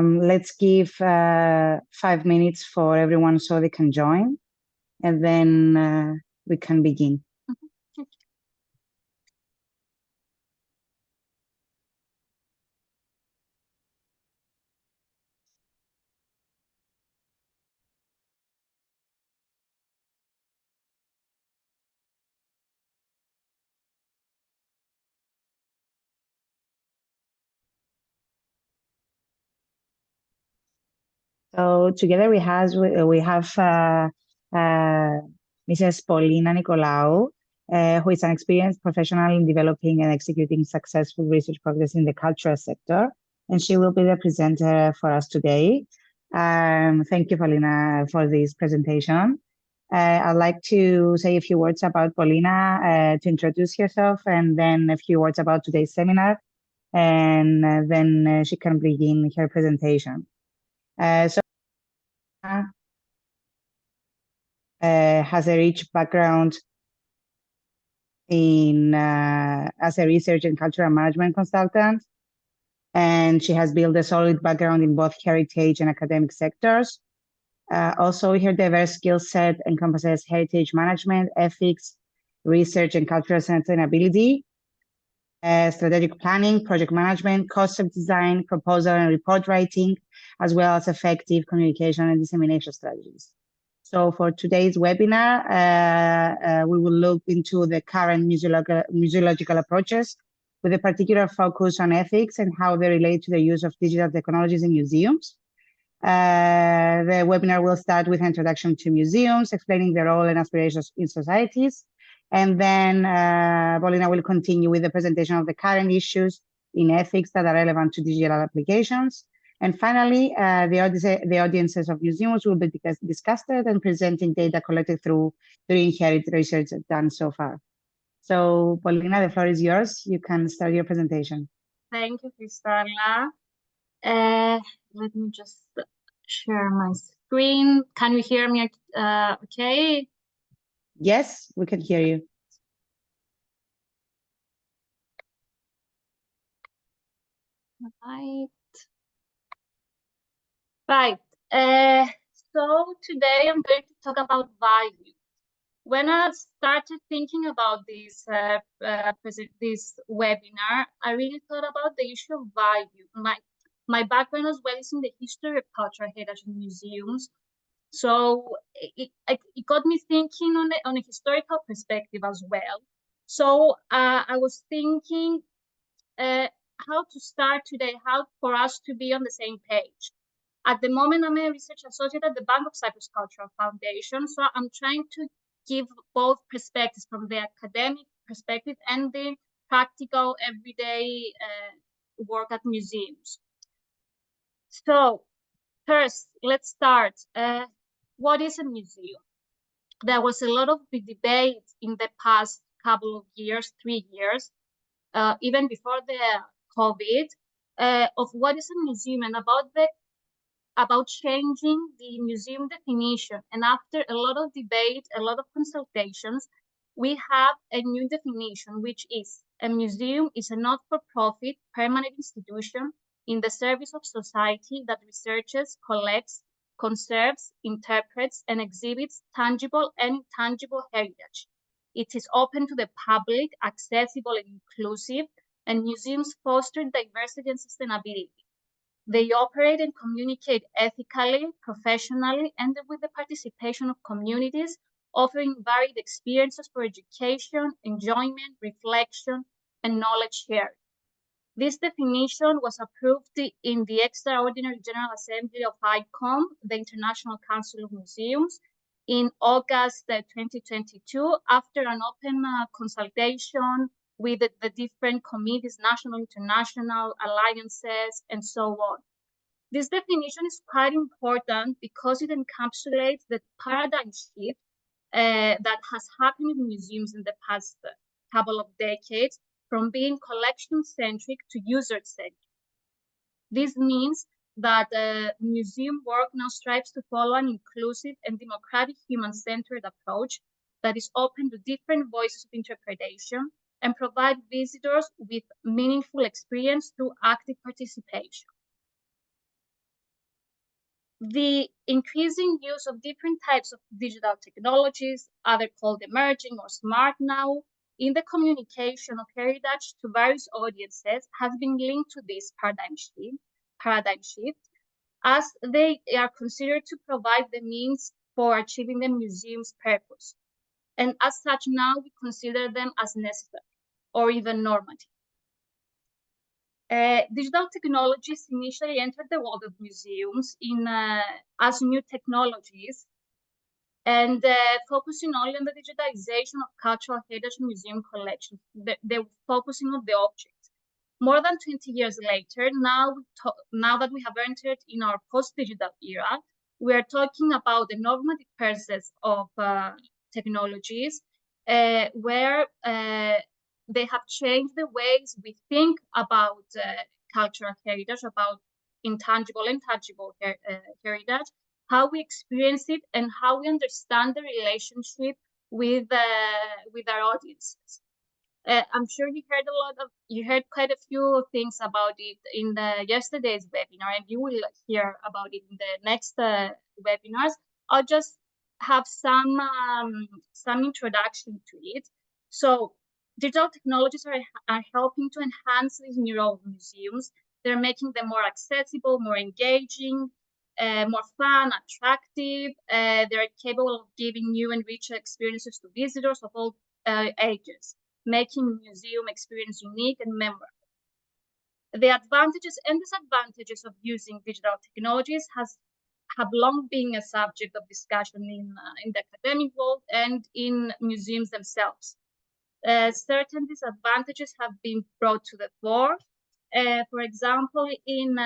let's give 5 minutes for everyone so they can join, and then we can begin. So together we have Mrs. Polina Nikolaou, who is an experienced professional in developing and executing successful research projects in the cultural sector, and she will be the presenter for us today. Thank you, Polina, for this presentation. I'd like to say a few words about Polina to introduce herself, and then a few words about today's seminar, and then she can begin her presentation. So has a rich background in as a research and cultural management consultant, and she has built a solid background in both heritage and academic sectors. Also, her diverse skill set encompasses heritage management, ethics, research and cultural sustainability, strategic planning, project management, concept design, proposal and report writing, as well as effective communication and dissemination strategies. So for today's webinar, we will look into the current museological approaches with a particular focus on ethics and how they relate to the use of digital technologies in museums. The webinar will start with an introduction to museums, explaining their role and aspirations in societies. And then Polina will continue with the presentation of the current issues in ethics that are relevant to digital applications. And finally, the audiences of museums will be discussed and presenting data collected through the ReInHerit research done so far. So, Polina, the floor is yours. You can start your presentation. Thank you, Kristalla. Let me just share my screen. Can you hear me okay? Yes, we can hear you. Right. So today I'm going to talk about value. When I started thinking about this webinar, I really thought about the issue of value. My background as well is in the history of cultural heritage in museums. So it got me thinking on a historical perspective as well. So I was thinking how to start today, how for us to be on the same page. At the moment, I'm a research associate at the Bank of Cyprus Cultural Foundation. So I'm trying to give both perspectives, from the academic perspective and the practical everyday work at museums. So first, let's start. What is a museum? There was a lot of debate in the past couple of years, 3 years, even before the COVID, of what is a museum and about changing the museum definition. And after a lot of debate, a lot of consultations, we have a new definition, which is a museum is a not-for-profit permanent institution in the service of society that researches, collects, conserves, interprets, and exhibits tangible and intangible heritage. It is open to the public, accessible and inclusive, and museums foster diversity and sustainability. They operate and communicate ethically, professionally, and with the participation of communities, offering varied experiences for education, enjoyment, reflection, and knowledge sharing. This definition was approved in the Extraordinary General Assembly of ICOM, the International Council of Museums, in August 2022, after an open consultation with the different committees, national, international, alliances, and so on. This definition is quite important because it encapsulates the paradigm shift that has happened in museums in the past couple of decades, from being collection-centric to user-centric. This means that museum work now strives to follow an inclusive and democratic human-centered approach that is open to different voices of interpretation and provide visitors with meaningful experience through active participation. The increasing use of different types of digital technologies, either called emerging or smart now, in the communication of heritage to various audiences has been linked to this paradigm shift, as they are considered to provide the means for achieving the museum's purpose. And as such, now we consider them as necessary or even normative. Digital technologies initially entered the world of museums as new technologies and focusing only on the digitization of cultural heritage museum collections. They were focusing on the objects. More than 20 years later, now that we have entered in our post-digital era, we are talking about the normative process of technologies where they have changed the ways we think about cultural heritage, about intangible and tangible heritage, how we experience it, and how we understand the relationship with our audiences. I'm sure you heard quite a few things about it in yesterday's webinar, and you will hear about it in the next webinars. I'll just have some introduction to it. So digital technologies are helping to enhance these new role of museums. They're making them more accessible, more engaging, more fun, attractive. They're capable of giving new and richer experiences to visitors of all ages, making museum experience unique and memorable. The advantages and disadvantages of using digital technologies have long been a subject of discussion in the academic world and in museums themselves. Certain disadvantages have been brought to the fore. For example, in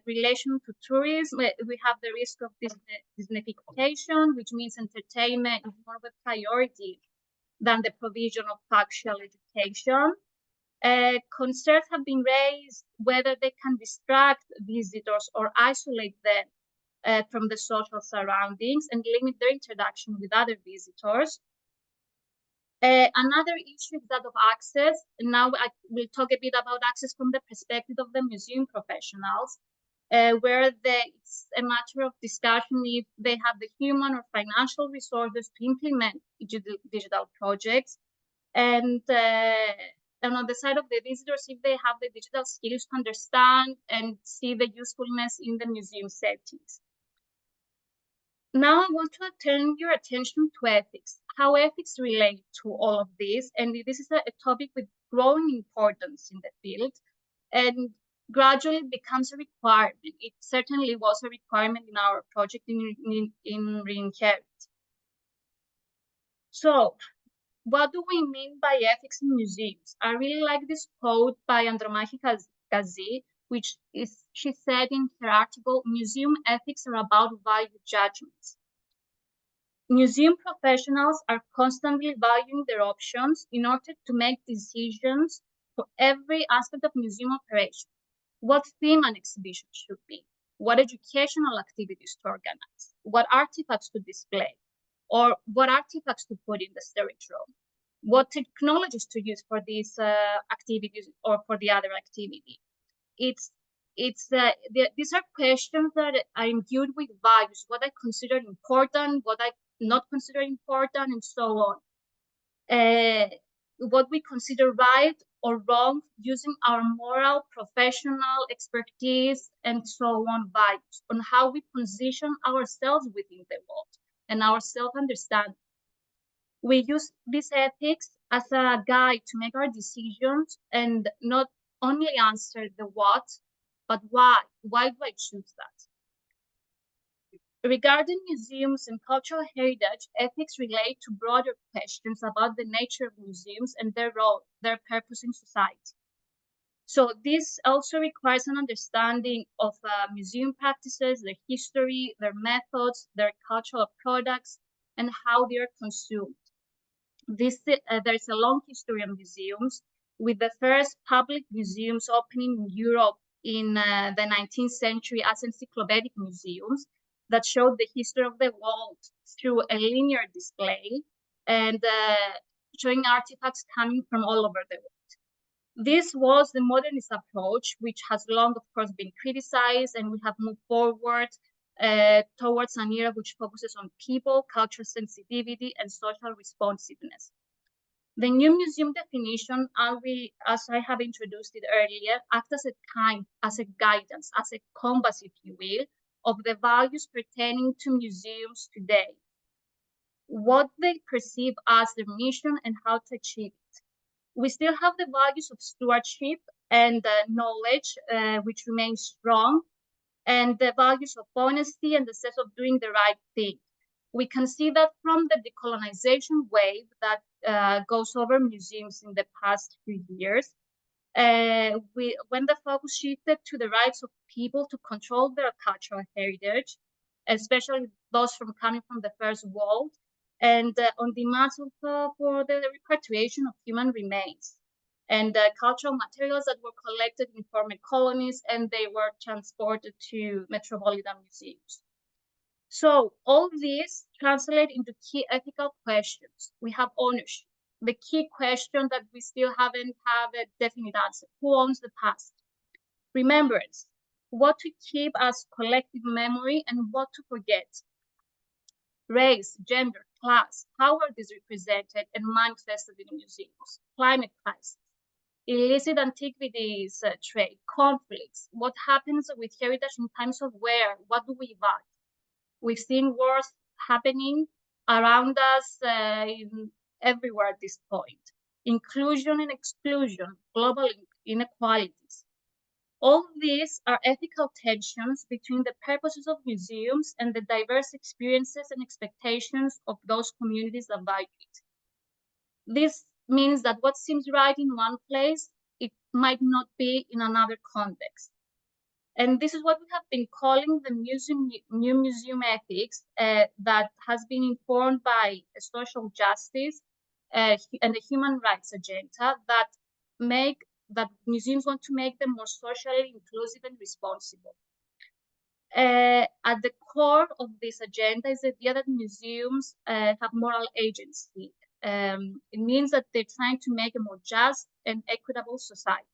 relation to tourism, we have the risk of Disneyfication, which means entertainment is more of a priority than the provision of factual education. Concerns have been raised whether they can distract visitors or isolate them from the social surroundings and limit their interaction with other visitors. Another issue is that of access. Now I will talk a bit about access from the perspective of the museum professionals, where it's a matter of discussion if they have the human or financial resources to implement digital projects, and on the side of the visitors, if they have the digital skills to understand and see the usefulness in the museum settings. Now I want to turn your attention to ethics, how ethics relate to all of this. And this is a topic with growing importance in the field and gradually becomes a requirement. It certainly was a requirement in our project in ReInHerit. So what do we mean by ethics in museums? I really like this quote by Andromache Gazi, she said in her article, "Museum ethics are about value judgments." Museum professionals are constantly valuing their options in order to make decisions for every aspect of museum operation. What theme an exhibition should be, what educational activities to organize, what artifacts to display, or what artifacts to put in the storage room, what technologies to use for these activities or for the other activity. These are questions that are imbued with values, what I consider important, what I not consider important, and so on. What we consider right or wrong using our moral, professional expertise, and so on values on how we position ourselves within the world and our self-understanding. We use these ethics as a guide to make our decisions and not only answer the what, but why. Why do I choose that? Regarding museums and cultural heritage, ethics relate to broader questions about the nature of museums and their role, their purpose in society. So this also requires an understanding of museum practices, their history, their methods, their cultural products, and how they are consumed. There's a long history of museums, with the first public museums opening in Europe in the 19th century as encyclopedic museums that showed the history of the world through a linear display and showing artifacts coming from all over the world. This was the modernist approach, which has long, of course, been criticized, and we have moved forward towards an era which focuses on people, cultural sensitivity, and social responsiveness. The new museum definition, as I have introduced it earlier, acts as a guidance, as a compass, if you will, of the values pertaining to museums today, what they perceive as their mission and how to achieve it. We still have the values of stewardship and knowledge, which remain strong, and the values of honesty and the sense of doing the right thing. We can see that from the decolonization wave that goes over museums in the past few years. When the focus shifted to the rights of people to control their cultural heritage, especially those coming from the first world, and on demands for the repatriation of human remains and cultural materials that were collected in former colonies, and they were transported to metropolitan museums. So all these translate into key ethical questions. We have ownership, the key question that we still haven't have a definite answer. Who owns the past? Remembrance, what to keep as collective memory and what to forget. Race, gender, class, how are these represented and manifested in museums? Climate crisis, illicit antiquities trade, conflicts, what happens with heritage in times of war, what do we value? We've seen wars happening around us everywhere at this point. Inclusion and exclusion, global inequalities. All these are ethical tensions between the purposes of museums and the diverse experiences and expectations of those communities that value it. This means that what seems right in one place, it might not be in another context. And this is what we have been calling the new museum ethics that has been informed by social justice and the human rights agenda that museums want to make them more socially inclusive and responsible. At the core of this agenda is the idea that museums have moral agency. It means that they're trying to make a more just and equitable society.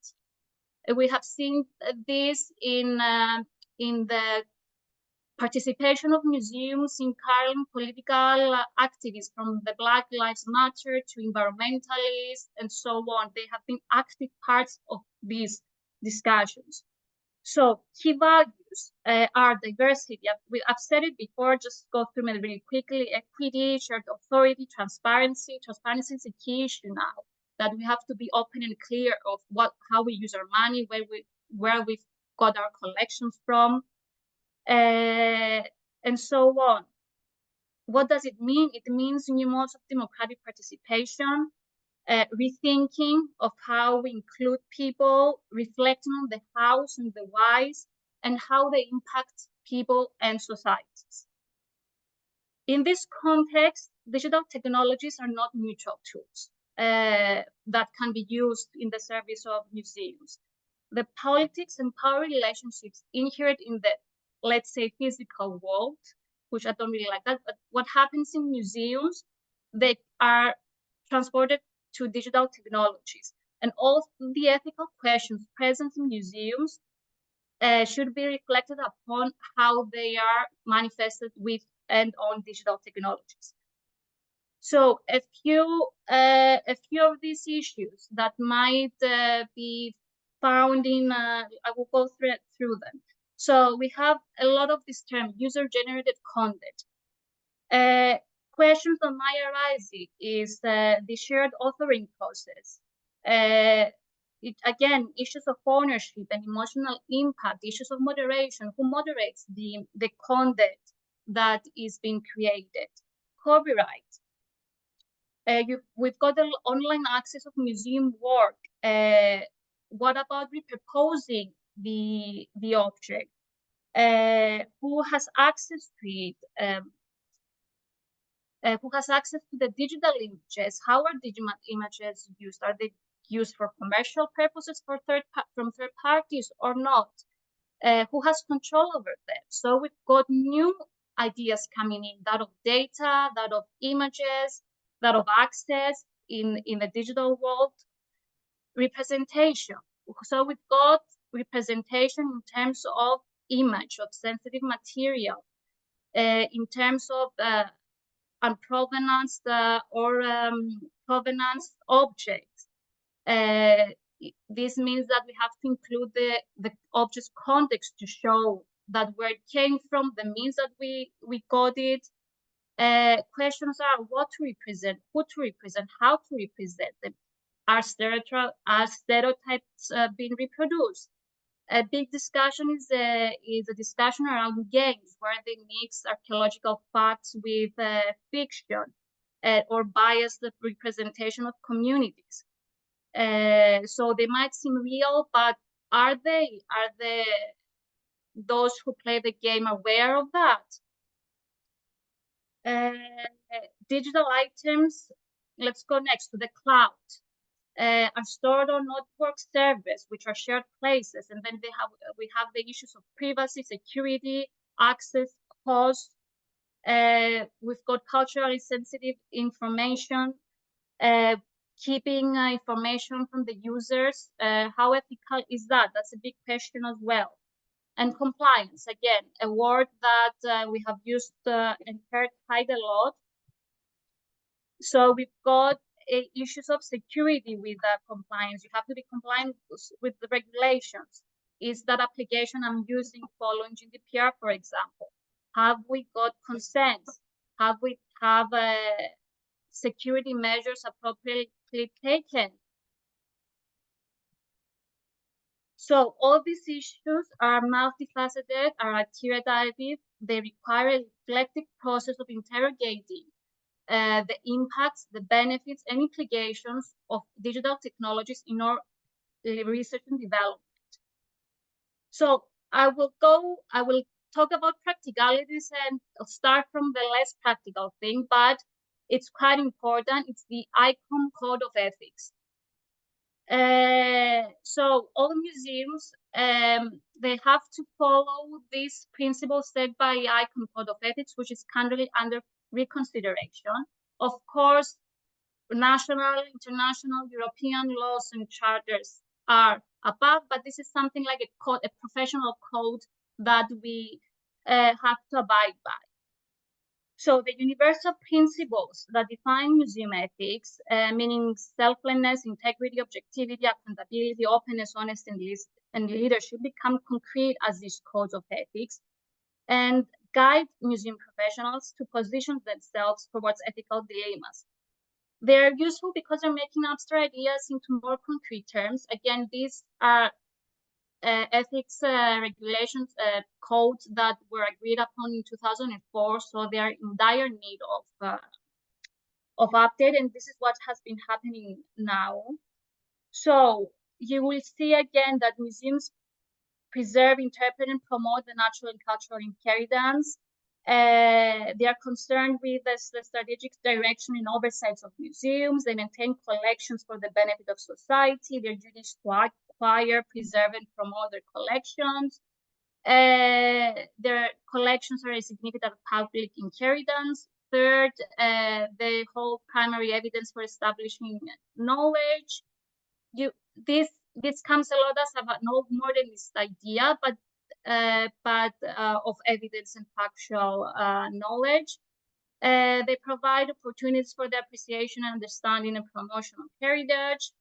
We have seen this in the participation of museums in current political activists, from the Black Lives Matter to environmentalists and so on. They have been active parts of these discussions. So key values are diversity. I've said it before, just go through them really quickly. Equity, shared authority, transparency. Transparency is a key issue now, that we have to be open and clear of how we use our money, where we've got our collections from, and so on. What does it mean? It means new modes of democratic participation, rethinking of how we include people, reflecting on the hows and the whys, and how they impact people and societies. In this context, digital technologies are not neutral tools that can be used in the service of museums. The politics and power relationships inherent in the, let's say, physical world, which I don't really like that, but what happens in museums, they are transported to digital technologies. And all the ethical questions present in museums should be reflected upon how they are manifested with and on digital technologies. So a few of these issues that might be found in, I will go through them. So we have a lot of this term, user-generated content. Questions that might arise is the shared authoring process. Again, issues of ownership and emotional impact, issues of moderation, who moderates the content that is being created, copyright. We've got the online access of museum work. What about repurposing the object? Who has access to it? Who has access to the digital images? How are digital images used? Are they used for commercial purposes from third parties or not? Who has control over them? So we've got new ideas coming in, that of data, that of images, that of access in the digital world. Representation. So we've got representation in terms of image, of sensitive material, in terms of unprovenanced or provenance objects. This means that we have to include the object's context to show that where it came from, the means that we got it. Questions are what to represent, who to represent, how to represent them. Are stereotypes being reproduced? A big discussion is a discussion around games, where they mix archaeological facts with fiction or biased representation of communities. So they might seem real, but are they? Are those who play the game aware of that? Digital items, let's go next to the cloud. Are stored on network servers, which are shared places, and then we have the issues of privacy, security, access, cost. We've got culturally sensitive information, keeping information from the users. How ethical is that? That's a big question as well. And compliance, again, a word that we have used and heard quite a lot. So we've got issues of security with compliance. You have to be compliant with the regulations. Is that application I'm using following GDPR, for example? Have we got consent? Have we have security measures appropriately taken? So all these issues are multifaceted, are iterative. They require a reflective process of interrogating the impacts, the benefits, and implications of digital technologies in our research and development. So I will talk about practicalities, and I'll start from the less practical thing, but it's quite important. It's the ICOM Code of Ethics. So all museums, they have to follow these principles set by ICOM Code of Ethics, which is currently under reconsideration. Of course, national, international, European laws and charters are above, but this is something like a professional code that we have to abide by. So the universal principles that define museum ethics, meaning selflessness, integrity, objectivity, accountability, openness, honesty, and leadership, become concrete as these codes of ethics and guide museum professionals to position themselves towards ethical dilemmas. They're useful because they're making abstract ideas into more concrete terms. Again, these are ethics regulations codes that were agreed upon in 2004, so they are in dire need of update, and this is what has been happening now. So you will see again that museums preserve, interpret, and promote the natural and cultural inheritance. They are concerned with the strategic direction and oversight of museums. They maintain collections for the benefit of society. Their duty is to acquire, preserve, and promote their collections. Their collections are a significant public inheritance. Third, they hold primary evidence for establishing knowledge. This comes a lot as a no modernist idea, but of evidence and factual knowledge. They provide opportunities for the appreciation, understanding, and promotion of heritage.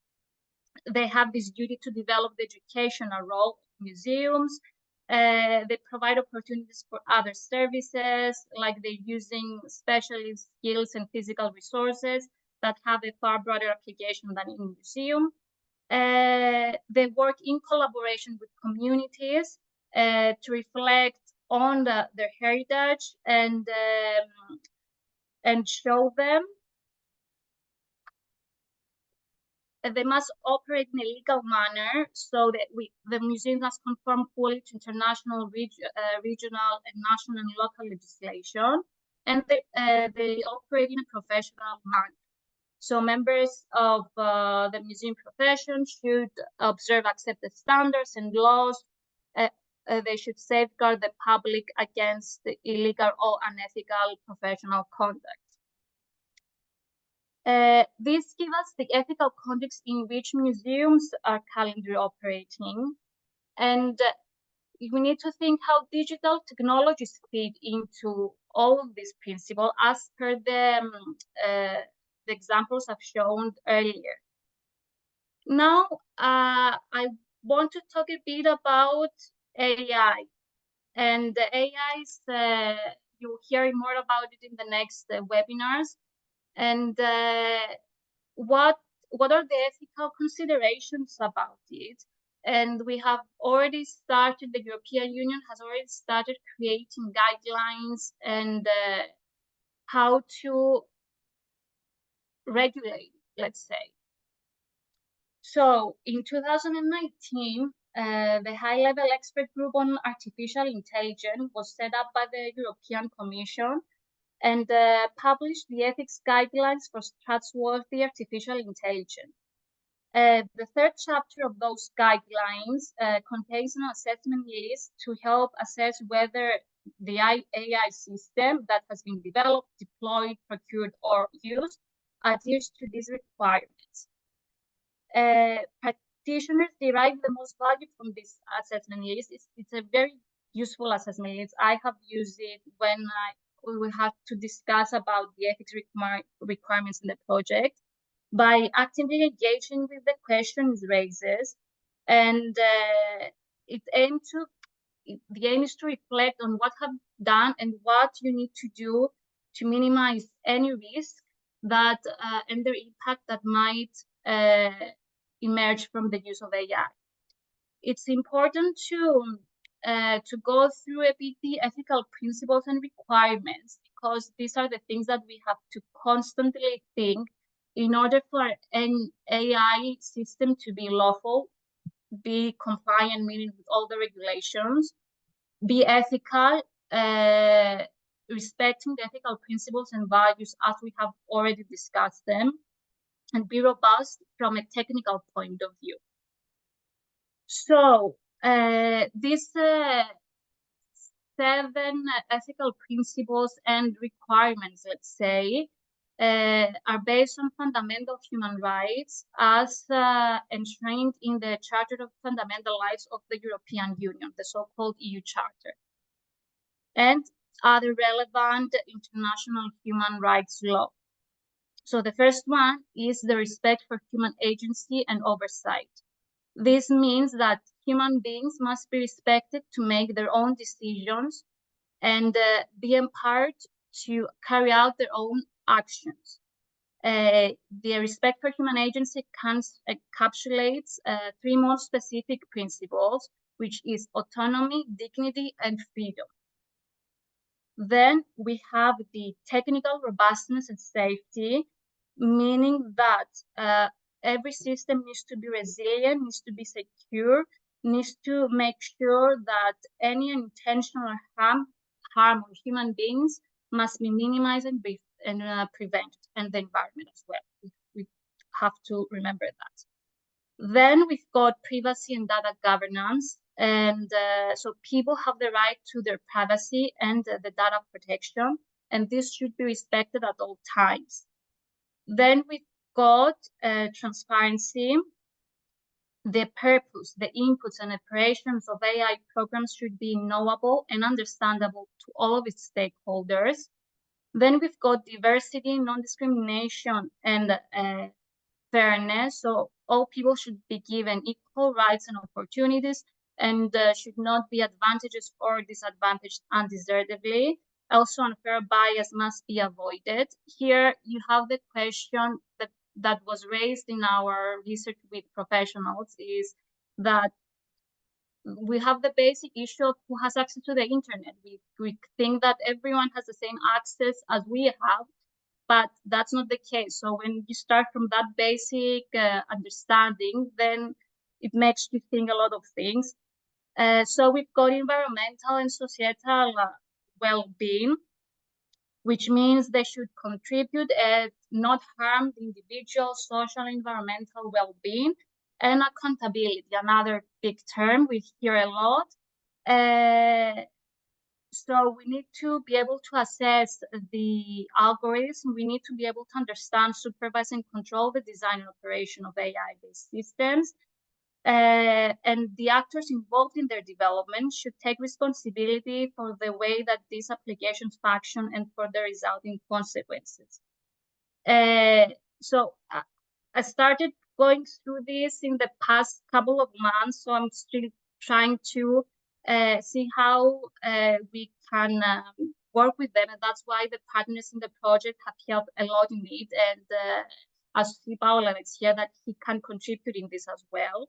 They have this duty to develop the educational role of museums. They provide opportunities for other services, like they're using specialist skills and physical resources that have a far broader application than in a museum. They work in collaboration with communities to reflect on their heritage and show them. They must operate in a legal manner so that the museum must conform fully to international, regional, and national and local legislation, and they operate in a professional manner. So members of the museum profession should observe accepted standards and laws. They should safeguard the public against the illegal or unethical professional conduct. This gives us the ethical context in which museums are currently operating. And we need to think how digital technologies fit into all of these principles as per the examples I've shown earlier. Now, I want to talk a bit about AI. And the AIs, you'll hear more about it in the next webinars. And what are the ethical considerations about it? And we have already started, the European Union has already started creating guidelines and how to regulate, let's say. So in 2019, the high-level expert group on artificial intelligence was set up by the European Commission and published the ethics guidelines for trustworthy artificial intelligence. The third chapter of those guidelines contains an assessment list to help assess whether the AI system that has been developed, deployed, procured, or used adheres to these requirements. Practitioners derive the most value from this assessment list. It's a very useful assessment list. I have used it when we had to discuss about the ethics requirements in the project. By actively engaging with the questions raises, and the aim is to reflect on what have done and what you need to do to minimize any risk that and their impact that might emerge from the use of AI. It's important to go through a bit the ethical principles and requirements, because these are the things that we have to constantly think in order for an AI system to be lawful, be compliant, meaning with all the regulations, be ethical, respecting the ethical principles and values as we have already discussed them, and be robust from a technical point of view. So these 7 ethical principles and requirements, let's say, are based on fundamental human rights as enshrined in the Charter of Fundamental Rights of the European Union, the so-called EU Charter, and other relevant international human rights law. So the first one is the respect for human agency and oversight. This means that human beings must be respected to make their own decisions and be empowered to carry out their own actions. The respect for human agency encapsulates 3 more specific principles, which is autonomy, dignity, and freedom. Then we have the technical robustness and safety, meaning that every system needs to be resilient, needs to be secure, needs to make sure that any intentional harm on human beings must be minimized and prevented, and the environment as well. We have to remember that. Then we've got privacy and data governance. And so people have the right to their privacy and the data protection, and this should be respected at all times. Then we've got transparency. The purpose, the inputs and operations of AI programs should be knowable and understandable to all of its stakeholders. Then we've got diversity, non-discrimination, and fairness. So all people should be given equal rights and opportunities, and should not be advantaged or disadvantaged undeservedly. Also, unfair bias must be avoided. Here you have the question that was raised in our research with professionals, is that we have the basic issue of who has access to the internet. We think that everyone has the same access as we have, but that's not the case. So when you start from that basic understanding, then it makes you think a lot of things. So we've got environmental and societal well-being, which means they should contribute and not harm the individual, social, environmental well-being, and accountability, another big term we hear a lot. So we need to be able to assess the algorithm. We need to be able to understand, supervise, and control the design and operation of AI-based systems. And the actors involved in their development should take responsibility for the way that these applications function and for the resulting consequences. So I started going through this in the past couple of months, so I'm still trying to see how we can work with them, and that's why the partners in the project have helped a lot in it. And as Paola is here, that he can contribute in this as well.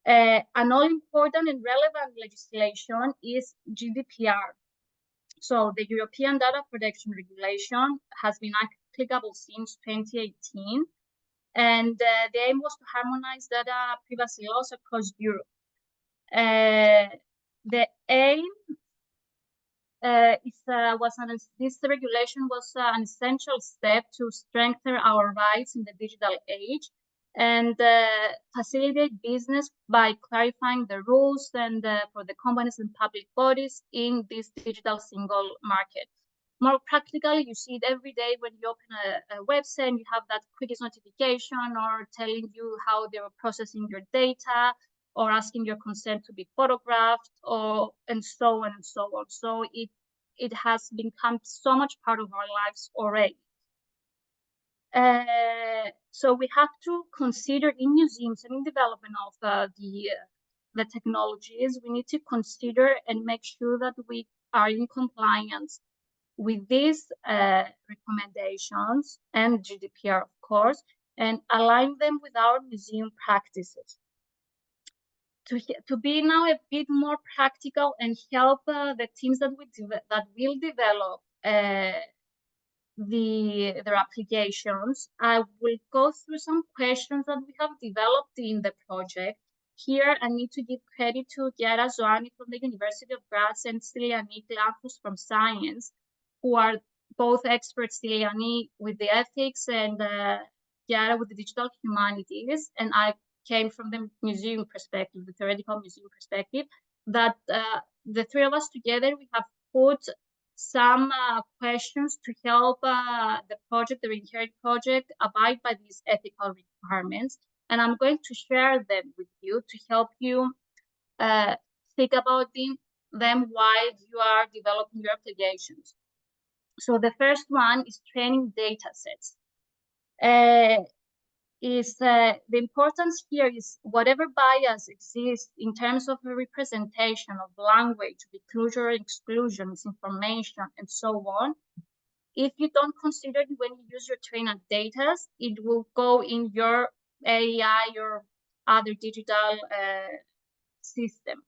An all-important and relevant legislation is GDPR. So the European Data Protection Regulation has been applicable since 2018, and the aim was to harmonize data privacy laws across Europe. The aim this regulation was an essential step to strengthen our rights in the digital age and facilitate business by clarifying the rules and for the companies and public bodies in this digital single market. More practically, you see it every day when you open a website and you have that cookies notification or telling you how they were processing your data or asking your consent to be photographed, and so on and so on. So it has become so much part of our lives already. So we have to consider in museums and in development of the technologies, we need to consider and make sure that we are in compliance with these recommendations and GDPR, of course, and align them with our museum practices. To be now a bit more practical and help the teams that will develop their applications, I will go through some questions that we have developed in the project. Here, I need to give credit to Chiara Zoani from the University of Graz and Styliani Glafous from Science, who are both experts, Styliani with the ethics and Chiara with the digital humanities. And I came from the museum perspective, the theoretical museum perspective, that the three of us together, we have put some questions to help the project, the ReInHerit project, abide by these ethical requirements. And I'm going to share them with you to help you think about them while you are developing your applications. So the first one is training data sets. The importance here is whatever bias exists in terms of a representation of language, inclusion, exclusion, misinformation, and so on. If you don't consider it when you use your training data, it will go in your AI or other digital system.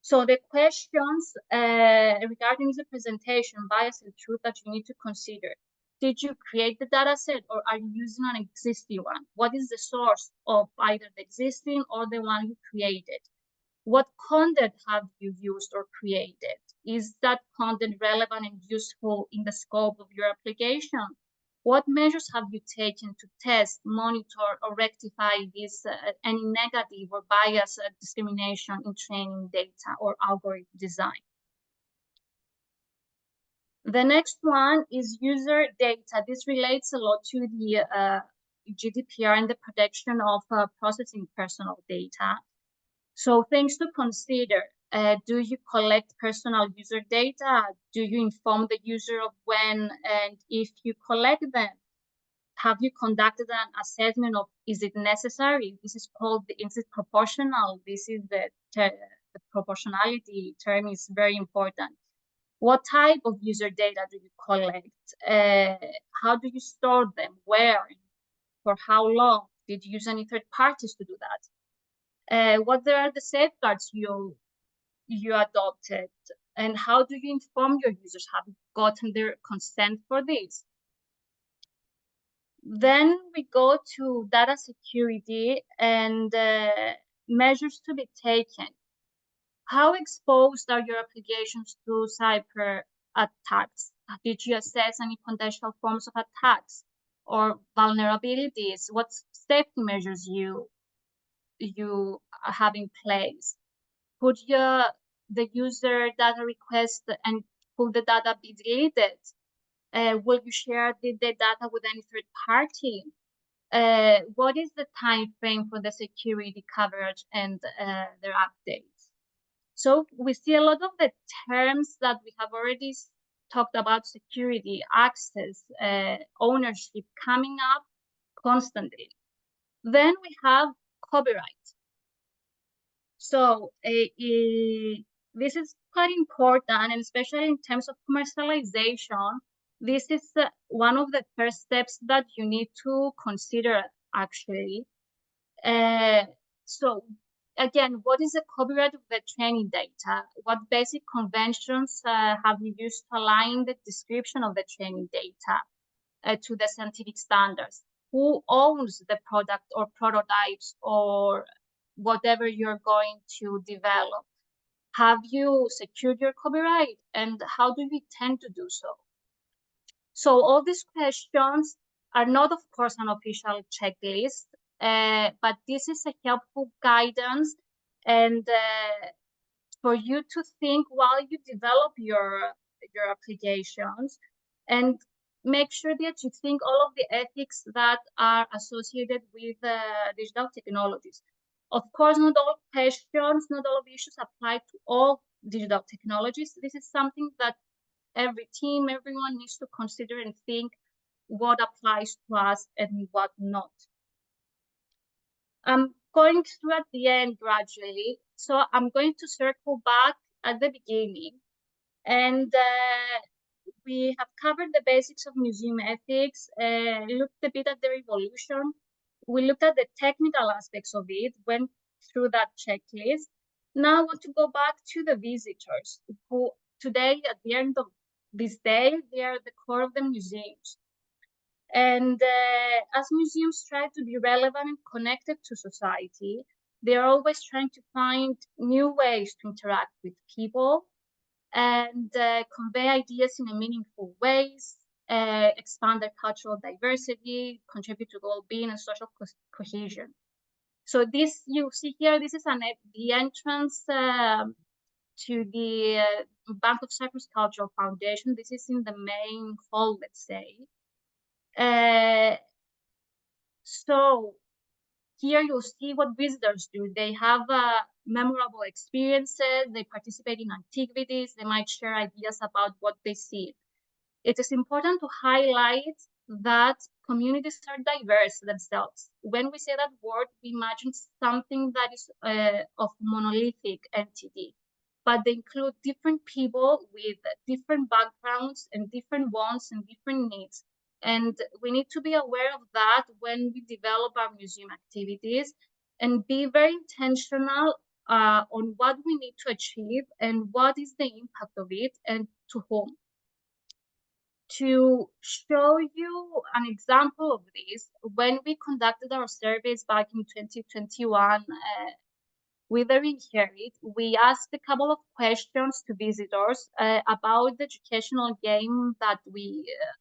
So the questions regarding the presentation, bias, and truth that you need to consider. Did you create the data set or are you using an existing one? What is the source of either the existing or the one you created? What content have you used or created? Is that content relevant and useful in the scope of your application? What measures have you taken to test, monitor, or rectify this any negative or bias discrimination in training data or algorithm design? The next one is user data. This relates a lot to the GDPR and the protection of processing personal data. So things to consider. Do you collect personal user data? Do you inform the user of when and if you collect them? Have you conducted an assessment of is it necessary? This is called is it proportional? This is the proportionality term is very important. What type of user data do you collect? How do you store them? Where? For how long? Did you use any third parties to do that? What are the safeguards you adopted? And how do you inform your users? Have you gotten their consent for this? Then we go to data security and measures to be taken. How exposed are your applications to cyber attacks? Did you assess any potential forms of attacks or vulnerabilities? What safety measures you have in place? Could the user data request and could the data be deleted? Will you share the data with any third party? what is the time frame for the security coverage and their updates. So we see a lot of the terms that we have already talked about: security, access, ownership, coming up constantly. Then we have copyright. So this is quite important, and especially in terms of commercialization, this is one of the first steps that you need to consider, actually. So again, what is the copyright of the training data? What basic conventions have you used to align the description of the training data to the scientific standards? Who owns the product or prototypes or whatever you're going to develop? Have you secured your copyright, and how do you intend to do so? So all these questions are not, of course, an official checklist, but this is a helpful guidance and for you to think while you develop your applications, and make sure that you think all of the ethics that are associated with digital technologies. Of course, not all questions, not all issues apply to all digital technologies. This is something that every team, everyone needs to consider and think what applies to us and what not. I'm going through at the end gradually, so I'm going to circle back at the beginning. And we have covered the basics of museum ethics, looked a bit at their evolution. We looked at the technical aspects of it, went through that checklist. Now I want to go back to the visitors, who today, at the end of this day, they are the core of the museums. And as museums try to be relevant and connected to society, they are always trying to find new ways to interact with people and convey ideas in a meaningful ways, expand their cultural diversity, contribute to well-being and social cohesion. So this, you see here, this is the entrance to the Bank of Cyprus Cultural Foundation. This is in the main hall, let's say. So here you'll see what visitors do. They have memorable experiences, they participate in activities, they might share ideas about what they see. It is important to highlight that communities are diverse themselves. When we say that word, we imagine something that is of monolithic entity, but they include different people with different backgrounds and different wants and different needs. And we need to be aware of that when we develop our museum activities, and be very intentional on what we need to achieve and what is the impact of it and to whom. To show you an example of this, when we conducted our surveys back in 2021 with the ReInHerit, we asked a couple of questions to visitors about the educational game that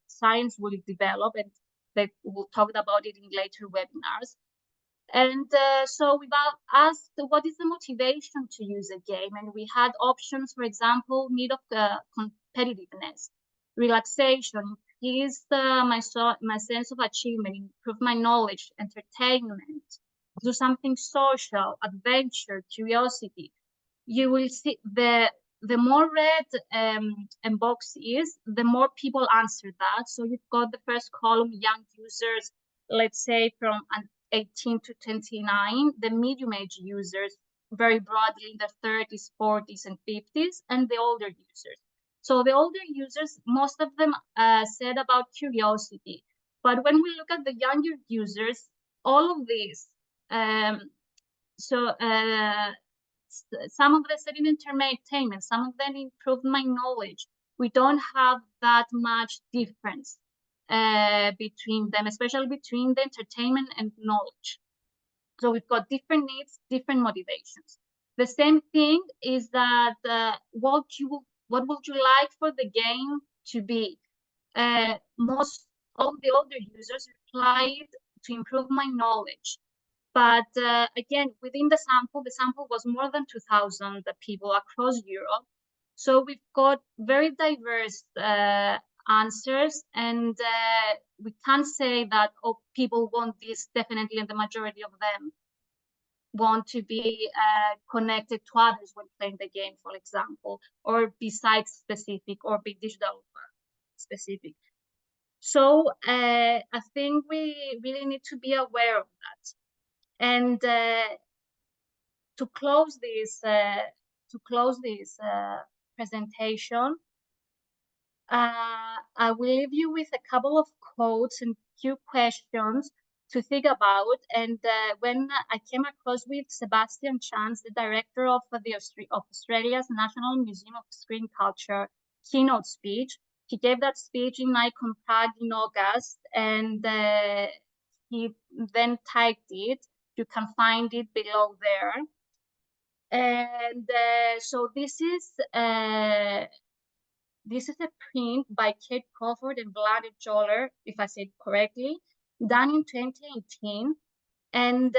science will develop, and they will talk about it in later webinars. And so we asked what is the motivation to use a game, and we had options, for example, need of competitiveness, relaxation, increase my sense of achievement, improve my knowledge, entertainment, do something social, adventure, curiosity. You will see the more red a box is, the more people answer that. So you've got the first column, young users, let's say from 18 to 29, the medium age users, very broadly in the 30s, 40s, and 50s, and the older users. So the older users, most of them said about curiosity. But when we look at the younger users, all of these, some of them said in entertainment, some of them improved my knowledge. We don't have that much difference between them, especially between the entertainment and knowledge. So we've got different needs, different motivations. The same thing is that what would you like for the game to be? Most of the older users replied to improve my knowledge. But again, within the sample was more than 2,000 people across Europe. So we've got very diverse answers, and we can't say that, oh, people want this definitely, and the majority of them want to be connected to others when playing the game, for example, or be site specific or be digital specific. So I think we really need to be aware of that. And to close this presentation, I will leave you with a couple of quotes and few questions to think about. And when I came across with Sebastian Chance, the director of Australia's National Museum of Screen Culture keynote speech, he gave that speech in Icon Prague in August, and he then typed it. You can find it below there. And so this is a print by Kate Crawford and Vlad Joller, if I said correctly, done in 2018. And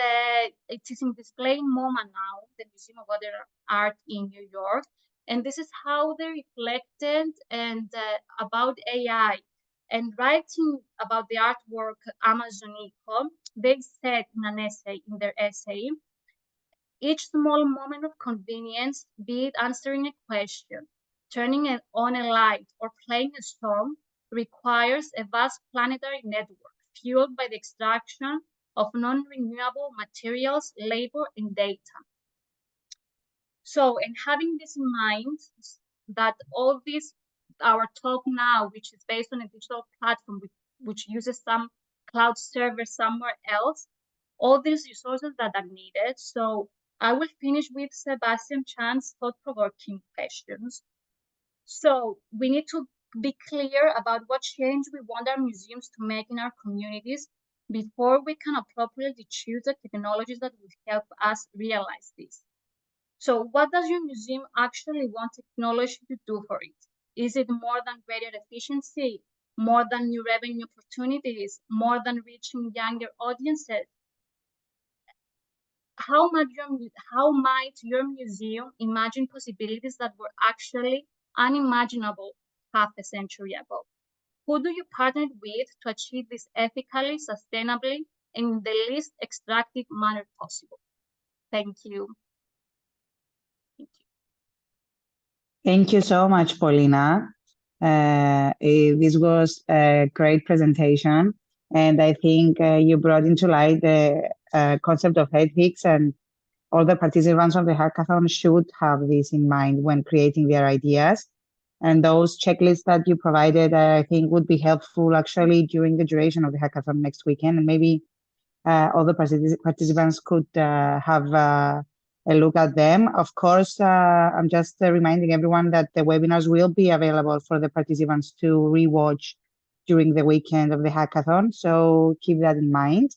it is in display in MoMA now, the Museum of Modern Art in New York. And this is how they reflected and about AI. And writing about the artwork Amazonico, they said in their essay, each small moment of convenience, be it answering a question, turning on a light, or playing a song, requires a vast planetary network fueled by the extraction of non-renewable materials, labor, and data. So, and having this in mind, that all this, our talk now, which is based on a digital platform which uses some cloud server somewhere else, all these resources that are needed. So I will finish with Sebastian Chan's thought-provoking questions. So we need to be clear about what change we want our museums to make in our communities before we can appropriately choose the technologies that will help us realize this. So what does your museum actually want technology to do for it? Is it more than greater efficiency, more than new revenue opportunities, more than reaching younger audiences? How might your museum imagine possibilities that were actually unimaginable half a century ago? Who do you partner with to achieve this ethically, sustainably, and in the least extractive manner possible? Thank you. Thank you. Thank you so much, Polina. This was a great presentation, and I think you brought into light the concept of ethics, and all the participants of the hackathon should have this in mind when creating their ideas. And those checklists that you provided, I think would be helpful actually during the duration of the hackathon next weekend, and maybe all the participants could have a look at them. Of course, I'm just reminding everyone that the webinars will be available for the participants to rewatch during the weekend of the hackathon, so keep that in mind.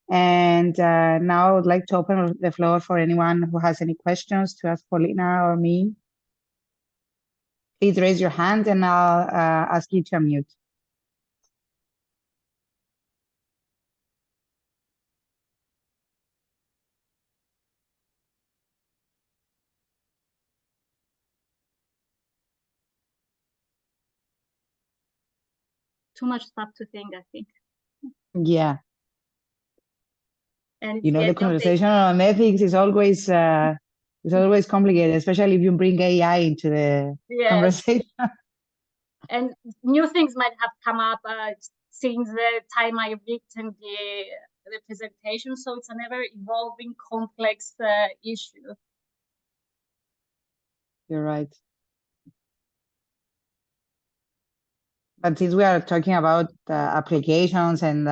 And now I would like to open the floor for anyone who has any questions to ask Polina or me. Please raise your hand and I'll ask you to unmute. Too much stuff to think, I think. Yeah. And you know, the conversation on ethics is always complicated, especially if you bring AI into the conversation. And new things might have come up since the time I written the presentation. So it's an ever evolving, complex issue. You're right. But since we are talking about applications and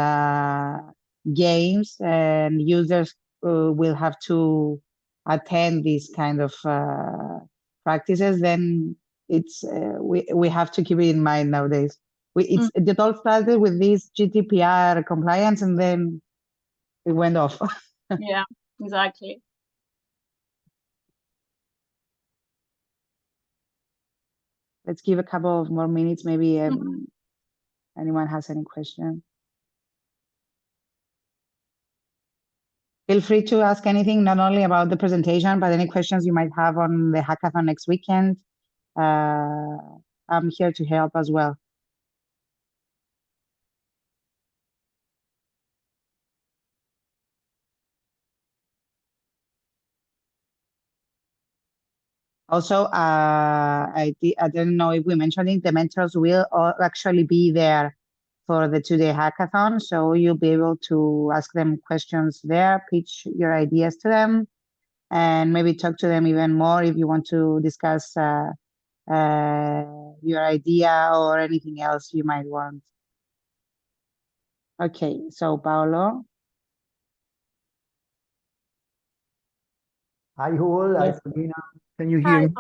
games, and users will have to attend these kind of practices, then it's we have to keep it in mind nowadays. It all started with this GDPR compliance, and then it went off. Yeah, exactly. Let's give a couple of more minutes, maybe anyone has any question. Feel free to ask anything, not only about the presentation, but any questions you might have on the hackathon next weekend. I'm here to help as well. Also, I don't know if we mentioned it, the mentors will actually be there for the 2-day hackathon. So you'll be able to ask them questions there, pitch your ideas to them, and maybe talk to them even more if you want to discuss your idea or anything else you might want. Okay, so Paolo. Hi all, Yes. hi Polina. Can you hear Hi, me?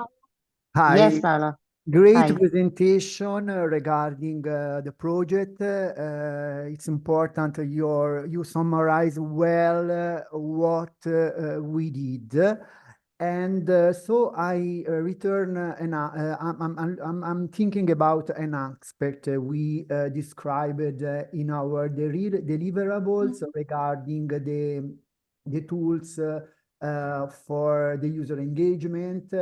Hi. Yes, Paolo. Great Hi. presentation regarding the project. It's important you summarize well what we did. And so I return I'm thinking about an aspect we described in our deliverables regarding the tools for the user engagement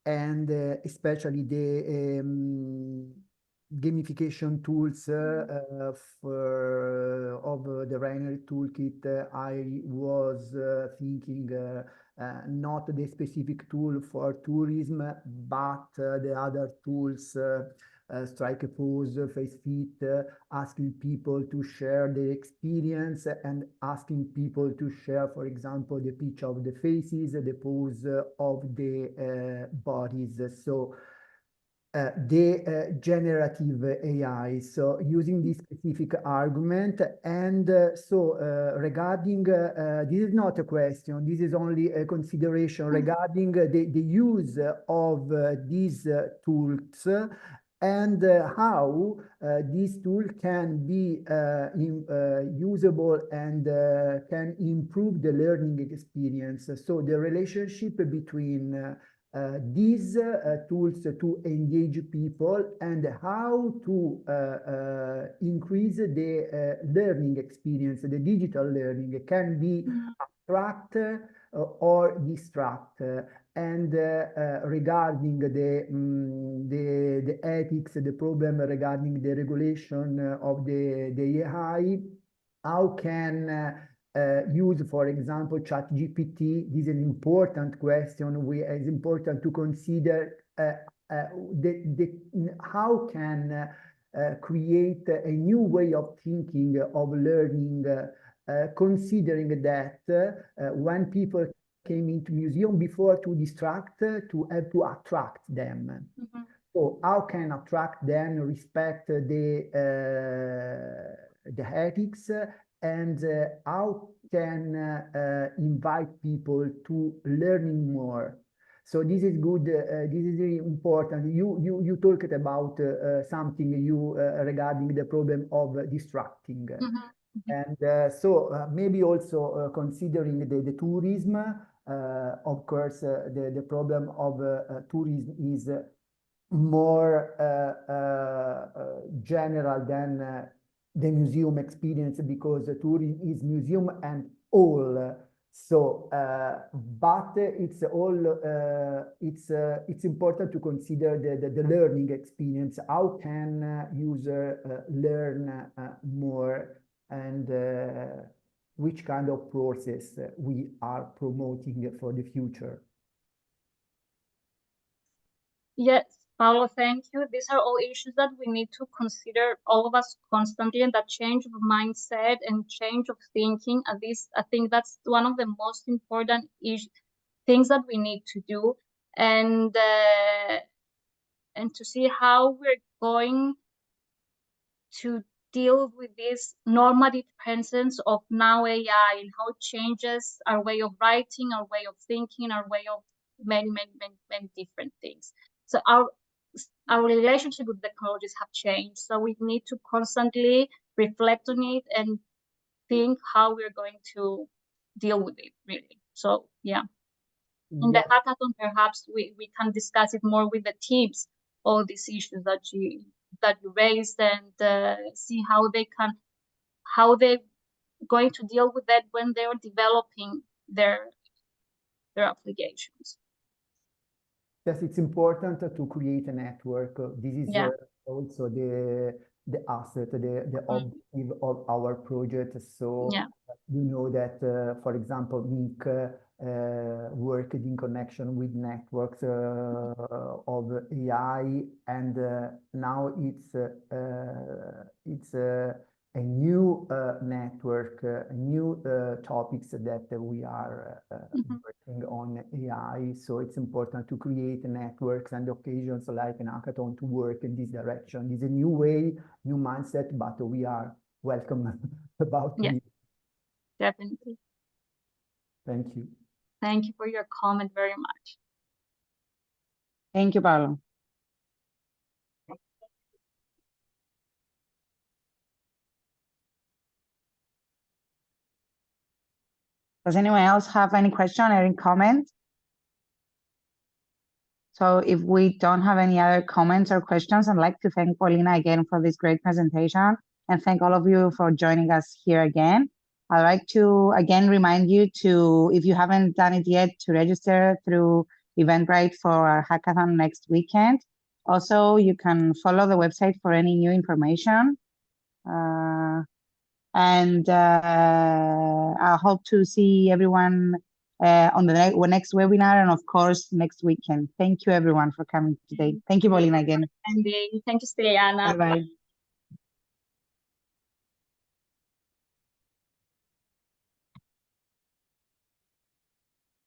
and especially the gamification tools of the ReInHerit toolkit. I was thinking not the specific tool for tourism, but the other tools, strike a pose, face fit, asking people to share their experience and asking people to share, for example, the picture of the faces, the pose of the bodies. So the generative AI, so using this specific argument. And regarding, this is not a question, this is only a consideration regarding the use of these tools and how this tool can be usable and can improve the learning experience. So the relationship between these tools to engage people and how to increase the learning experience, the digital learning can be attract or distract. And regarding the ethics, the problem regarding the regulation of the AI, how can use, for example, ChatGPT? This is an important question. It's important to consider how can create a new way of thinking of learning, considering that when people came into museum before to distract, to have to attract them. So how can attract them, respect the ethics, and how can invite people to learning more. So this is good. This is really important. You talked about something regarding the problem of distracting. And so maybe also considering the tourism, of course, the problem of tourism is more general than the museum experience, because tourism is museum and all. So, but it's all it's important to consider the learning experience. How can user learn more, and which kind of process we are promoting for the future? Yes, Paolo, thank you. These are all issues that we need to consider, all of us, constantly, and that change of mindset and change of thinking. At least I think that's one of the most important things that we need to do, and to see how we're going to deal with this normative presence of now AI and how it changes our way of writing, our way of thinking, our way of many different things. So our relationship with technologies have changed. So we need to constantly reflect on it and think how we're going to deal with it, really. So yeah. In the hackathon, perhaps we can discuss it more with the teams, all these issues that you raised, and see how they're going to deal with that when they're developing their applications. Yes, it's important to create a network. This is also the asset, the objective of our project. So Yeah. you know that, for example, Nick worked in connection with networks of AI, and now it's a new network, new topics that we are working on AI. So it's important to create networks and occasions like an hackathon to work in this direction. It's a new way, new mindset, but we are welcome about it. Definitely. Thank you. Thank you for your comment very much. Thank you, Paolo. Does anyone else have any question or any comment? So if we don't have any other comments or questions, I'd like to thank Polina again for this great presentation and thank all of you for joining us here again. I'd like to again remind you to, if you haven't done it yet, to register through Eventbrite for our hackathon next weekend. Also, you can follow the website for any new information. I hope to see everyone on the next webinar and of course next weekend. Thank you everyone for coming today. Thank you, Polina, again. And thank you, Steliana. Bye-bye.